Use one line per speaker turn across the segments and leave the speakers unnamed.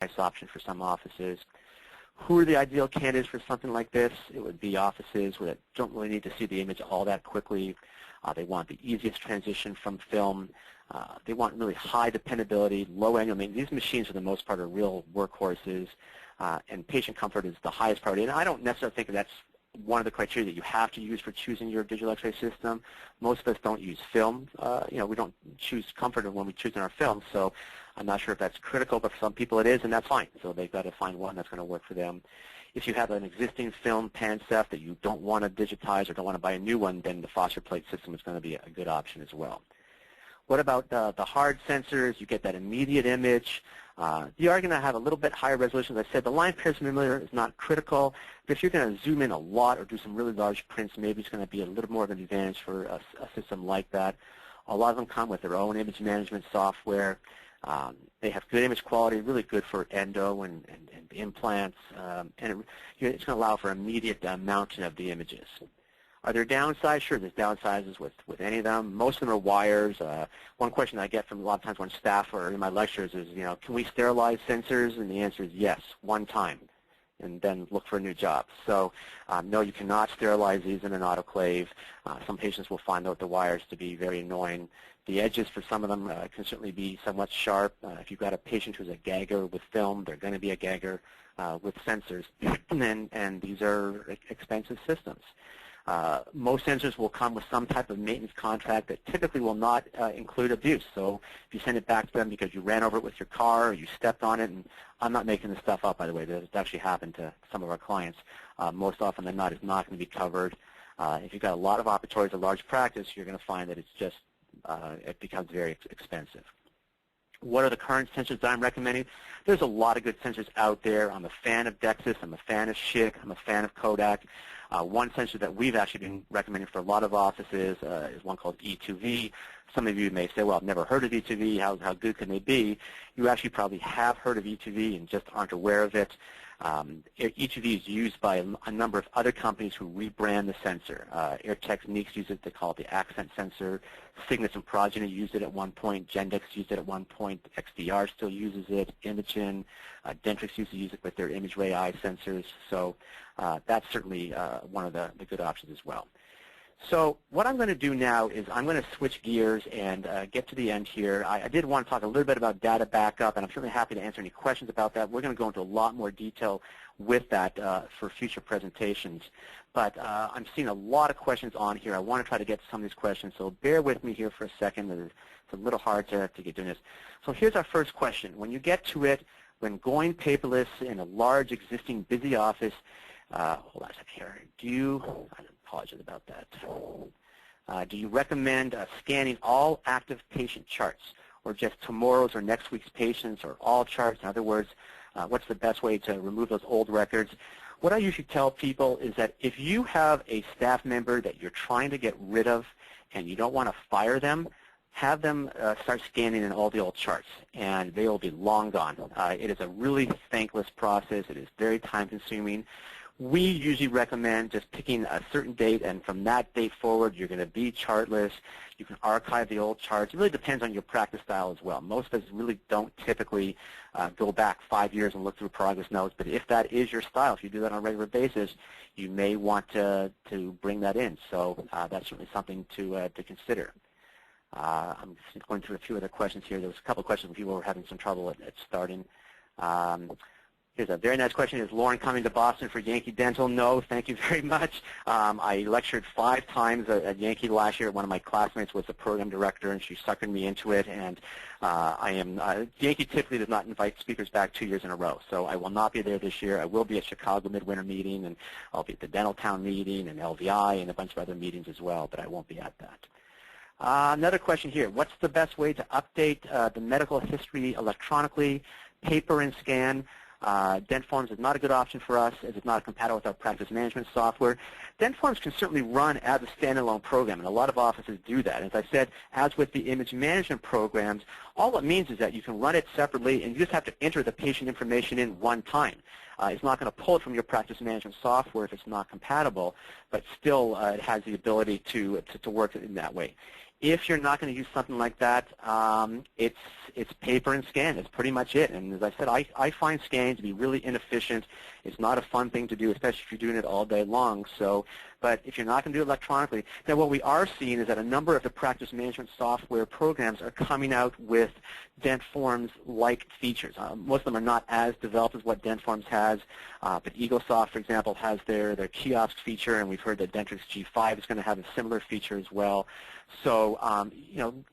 nice option for some offices. Who are the ideal candidates for something like this? It would be offices that don't really need to see the image all that quickly. They want the easiest transition from film. They want really high dependability, low annual maintenance. These machines, for the most part, are real workhorses, and patient comfort is the highest priority. And I don't necessarily think that's one of the criteria that you have to use for choosing your digital X-ray system. Most of us don't use film. We don't choose comfort when we choose our film, so I'm not sure if that's critical, but for some people it is, and that's fine. So they've got to find one that's going to work for them. If you have an existing film PanSef that you don't want to digitize or don't want to buy a new one, then the phosphor plate system is going to be a good option as well. What about the hard sensors? You get that immediate image. You are going to have a little bit higher resolution. As I said, the line pairs millimeter is not critical, but if you're going to zoom in a lot or do some really large prints, maybe it's going to be a little more of an advantage for a system like that. A lot of them come with their own image management software. They have good image quality, really good for endo and implants, and it's going to allow for immediate mounting of the images. Are there downsides? Sure, there's downsides with any of them. Most of them are wires. One question I get from a lot of times when staff are in my lectures is, can we sterilize sensors? And the answer is yes, one time, and then look for a new job. So no, you cannot sterilize these in an autoclave. Some patients will find out the wires to be very annoying. The edges for some of them can certainly be somewhat sharp. If you've got a patient who's a gagger with film, they're going to be a gagger with sensors, and these are expensive systems. Most sensors will come with some type of maintenance contract that typically will not include abuse. So if you send it back to them because you ran over it with your car or you stepped on it, and I'm not making this stuff up, by the way, this actually happened to some of our clients, most often than not, it's not going to be covered. If you've got a lot of operatories, a large practice, you're going to find that it's just, it becomes very expensive. What are the current sensors that I'm recommending? There's a lot of good sensors out there. I'm a fan of Dexis. I'm a fan of Schick. I'm a fan of Kodak. One sensor that we've actually been recommending for a lot of offices is one called E2V. Some of you may say, well, I've never heard of E2V. How good can they be? You actually probably have heard of E2V and just aren't aware of it. E2V is used by a number of other companies who rebrand the sensor. Air Techniques use it. They call it the accent sensor. Cygnus and Progeny used it at one point. Gendex used it at one point. XDR still uses it. Imagen, Dentrix used to use it with their image ray eye sensors. So that's certainly one of the good options as well. So what I'm going to do now is I'm going to switch gears and get to the end here. I did want to talk a little bit about data backup, and I'm certainly happy to answer any questions about that. We're going to go into a lot more detail with that for future presentations. But I'm seeing a lot of questions on here. I want to try to get to some of these questions, so bear with me here for a second. It's a little hard to get doing this. So here's our first question. When you get to it, when going paperless in a large, existing, busy office, hold on a second here. I apologize about that. Do you recommend scanning all active patient charts, or just tomorrow's or next week's patients, or all charts? In other words, what's the best way to remove those old records? What I usually tell people is that if you have a staff member that you're trying to get rid of and you don't want to fire them, have them start scanning in all the old charts, and they will be long gone. It is a really thankless process. It is very time-consuming. We usually recommend just picking a certain date, and from that date forward, you're going to be chartless. You can archive the old charts. It really depends on your practice style as well. Most of us really don't typically go back 5 years and look through progress notes, but if that is your style, if you do that on a regular basis, you may want to bring that in. So that's certainly something to consider. I'm just going through a few other questions here. There was a couple of questions when people were having some trouble at starting. Here's a very nice question. Is Lauren coming to Boston for Yankee Dental? No, thank you very much. I lectured 5 times at Yankee last year. One of my classmates was the program director, and she suckered me into it. And Yankee typically does not invite speakers back 2 years in a row, so I will not be there this year. I will be at Chicago Midwinter meeting, and I'll be at the Dental Town meeting and LVI and a bunch of other meetings as well, but I won't be at that. Another question here. What's the best way to update the medical history electronically, paper and scan? DentForms is not a good option for us as it's not compatible with our practice management software. DentForms can certainly run as a standalone program, and a lot of offices do that. As I said, as with the image management programs, all it means is that you can run it separately, and you just have to enter the patient information in one time. It's not going to pull it from your practice management software if it's not compatible, but still it has the ability to work in that way. If you're not going to use something like that, it's paper and scan. It's pretty much it. And as I said, I find scanning to be really inefficient. It's not a fun thing to do, especially if you're doing it all day long. So, but if you're not going to do it electronically, then what we are seeing is that a number of the practice management software programs are coming out with Dentforms-like features. Most of them are not as developed as what Dentforms has, but EagleSoft, for example, has their kiosk feature, and we've heard that Dentrix G5 is going to have a similar feature as well. So,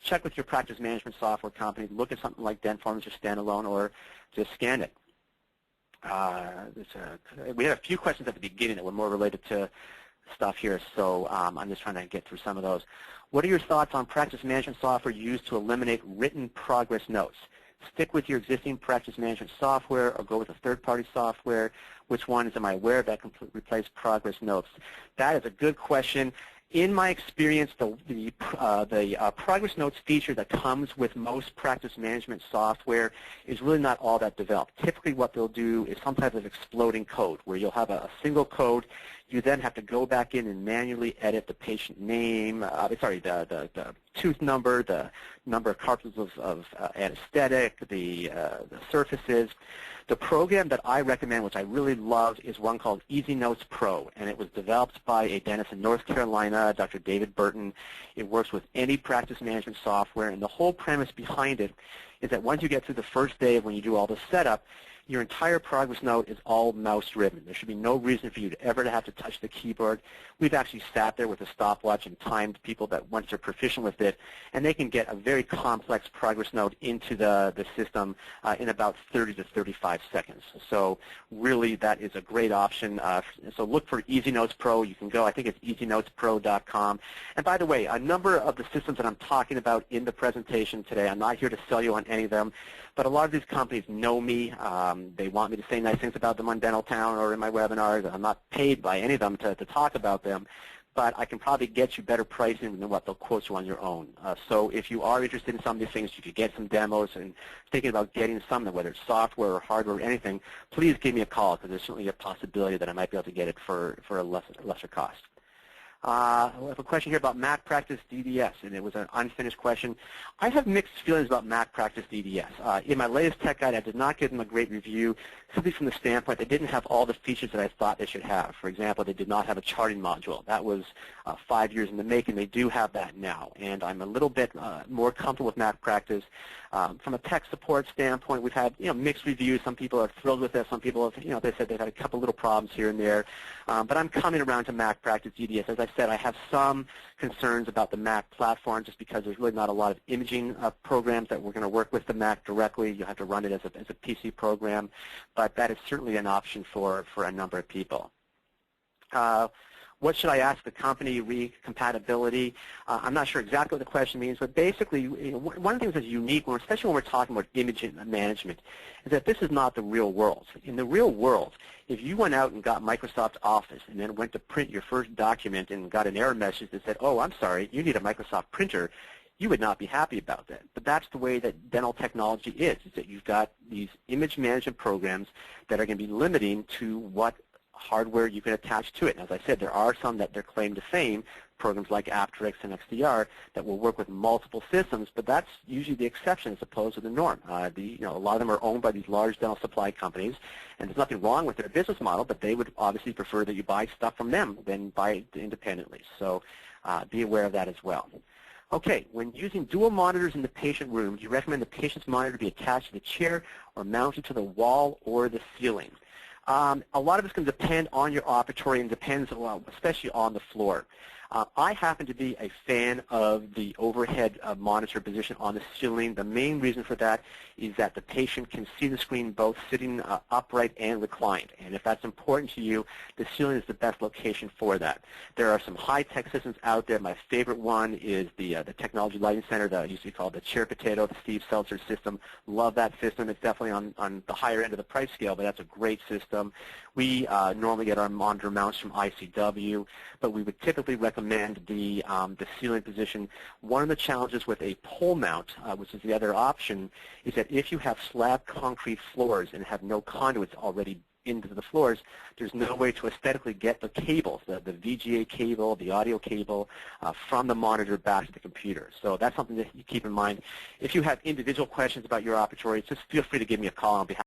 check with your practice management software company. Look at something like Dentforms or standalone, or just scan it. We had a few questions at the beginning that were more related to stuff here, so I'm just trying to get through some of those. What are your thoughts on practice management software used to eliminate written progress notes? Stick with your existing practice management software or go with a third-party software? Which ones am I aware of that can replace progress notes? That is a good question. In my experience, the progress notes feature that comes with most practice management software is really not all that developed. Typically what they'll do is some type of exploding code where you'll have a single code. You then have to go back in and manually edit the patient name, the tooth number, the number of cartridges of anesthetic, the surfaces. The program that I recommend, which I really love, is one called Easy Notes Pro, and it was developed by a dentist in North Carolina, Dr. David Burton. It works with any practice management software, and the whole premise behind it is that once you get through the first day of when you do all the setup, your entire progress note is all mouse-driven. There should be no reason for you to ever have to touch the keyboard. We've actually sat there with a stopwatch and timed people that once they're proficient with it, and they can get a very complex progress note into the system in about 30 to 35 seconds. So really that is a great option. So look for Easy Notes Pro. You can go, I think it's easynotespro.com. And by the way, a number of the systems that I'm talking about in the presentation today, I'm not here to sell you on any of them, but a lot of these companies know me. They want me to say nice things about them on Dental Town or in my webinars. I'm not paid by any of them to talk about them, but I can probably get you better pricing than what they'll quote you on your own. So if you are interested in some of these things, you could get some demos and thinking about getting something, whether it's software or hardware or anything, please give me a call because there's certainly a possibility that I might be able to get it for a lesser cost. I have a question here about MacPractice DDS, and it was an unfinished question. I have mixed feelings about MacPractice DDS. In my latest tech guide, I did not give them a great review simply from the standpoint they didn't have all the features that I thought they should have. For example, they did not have a charting module. That was 5 years in the making. They do have that now, and I'm a little bit more comfortable with MacPractice. From a tech support standpoint, we've had mixed reviews. Some people are thrilled with it. Some people have, they said they've had a couple little problems here and there. But I'm coming around to MacPractice DDS. As I said, I have some concerns about the Mac platform just because there's really not a lot of imaging programs that we're going to work with the Mac directly. You have to run it as a PC program, but that is certainly an option for a number of people. What should I ask the company re-compatibility? I'm not sure exactly what the question means, but basically, one of the things that's unique, especially when we're talking about image management, is that this is not the real world. In the real world, if you went out and got Microsoft Office and then went to print your first document and got an error message that said, oh, I'm sorry, you need a Microsoft printer, you would not be happy about that. But that's the way that dental technology is that you've got these image management programs that are going to be limiting to what hardware you can attach to it. And as I said, there are some that they're claim to fame, programs like Aptrix and XDR, that will work with multiple systems, but that's usually the exception as opposed to the norm. A lot of them are owned by these large dental supply companies, and there's nothing wrong with their business model, but they would obviously prefer that you buy stuff from them than buy it independently. So be aware of that as well. Okay, when using dual monitors in the patient room, do you recommend the patient's monitor be attached to the chair or mounted to the wall or the ceiling? A lot of it's going to depend on your operatory and depends, especially on the floor. I happen to be a fan of the overhead monitor position on the ceiling. The main reason for that is that the patient can see the screen both sitting upright and reclined. And if that's important to you, the ceiling is the best location for that. There are some high-tech systems out there. My favorite one is the Technology Lighting Center that used to be called the Chair Potato, the Steve Seltzer system. Love that system. It's definitely on the higher end of the price scale, but that's a great system. We normally get our monitor mounts from ICW, but we would typically recommend the ceiling position. One of the challenges with a pole mount, which is the other option, is that if you have slab concrete floors and have no conduits already into the floors, there's no way to aesthetically get the cables, the VGA cable, the audio cable, from the monitor back to the computer. So that's something that you keep in mind. If you have individual questions about your operatory, just feel free to give me a call. I'll be happy